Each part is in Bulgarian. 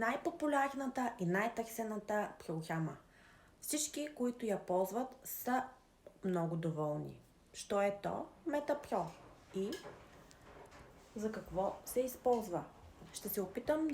най-популярната и най-търсената програма. Всички, които я ползват, са много доволни. Що е то? MetaPro. И за какво се използва? Ще се опитам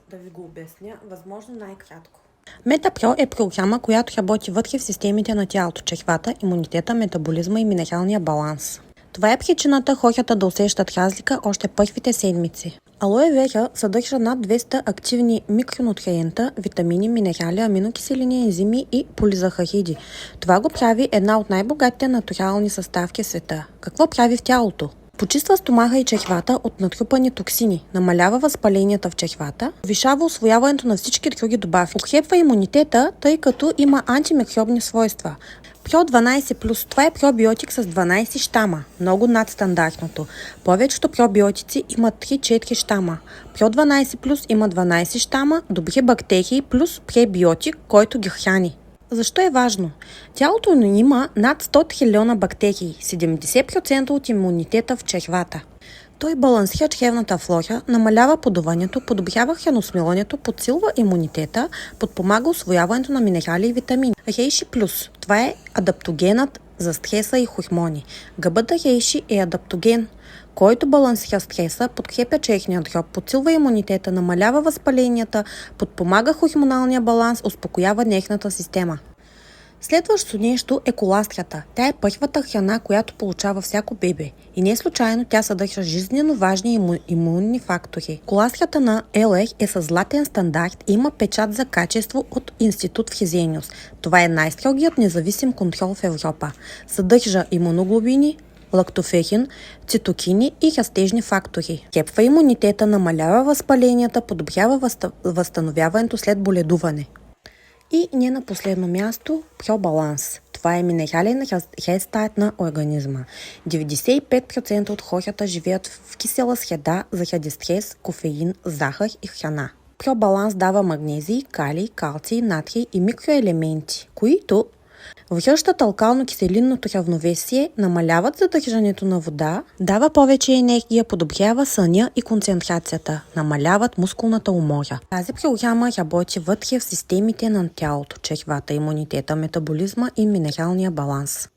да ви го обясня възможно най-кратко. MetaPro е програма, която работи вътре в системите на тялото, червата, имунитета, метаболизма и минералния баланс. Това е причината хората да усещат разлика още първите седмици. Алоe вера съдържа над 200 активни микронутриента, витамини, минерали, аминокиселини, ензими и полизахариди. Това го прави една от най-богатите натурални съставки в света. Какво прави в тялото? Почиства стомаха и червата от натрупани токсини, намалява възпаленията в червата, повишава усвояването на всички други добавки, укрепва имунитета, тъй като има антимикробни свойства. Про 12+, това е пробиотик с 12 щама, много над стандартното. Повечето пробиотици имат 3-4 щама. Про 12+, има 12 щама, добри бактерии плюс пребиотик, който ги храни. Защо е важно? Тялото ни има над 100 трилиона бактерии, 70% от имунитета в червата. Той балансира чревната флора, намалява подуването, подобрява храносмилането, подсилва имунитета, подпомага усвояването на минерали и витамини. Рейши плюс. Това е адаптогенът за стреса и хормони. Гъбата рейши е адаптоген, който балансира стреса, подкрепя черния дроб, подсилва имунитета, намалява възпаленията, подпомага хормоналния баланс, успокоява нервната система. Следващото нещо е коластрата. Тя е първата храна, която получава всяко бебе. И не случайно тя съдържа жизнено важни имунни фактори. Коластрата на ЛР е със златен стандарт и има печат за качество от Институт Фрезениус. Това е най-строгият независим контрол в Европа. Съдържа имуноглобини, лактоферин, цитокини и растежни фактори. Крепва имунитета, намалява възпаленията, подобрява възстановяването след боледуване. И не на последно място, пробаланс. Това е минерален рестарт на организма. 95% от хората живеят в кисела среда заради стрес, кофеин, захар и храна. Пробаланс дава магнезий, калий, калций, натрий и микроелементи, които връщат алкално-киселинното равновесие, намаляват задържането на вода, дава повече енергия, подобрява съня и концентрацията, намаляват мускулната умора. Тази програма работи вътре в системите на тялото, червата, имунитета, метаболизма и минералния баланс.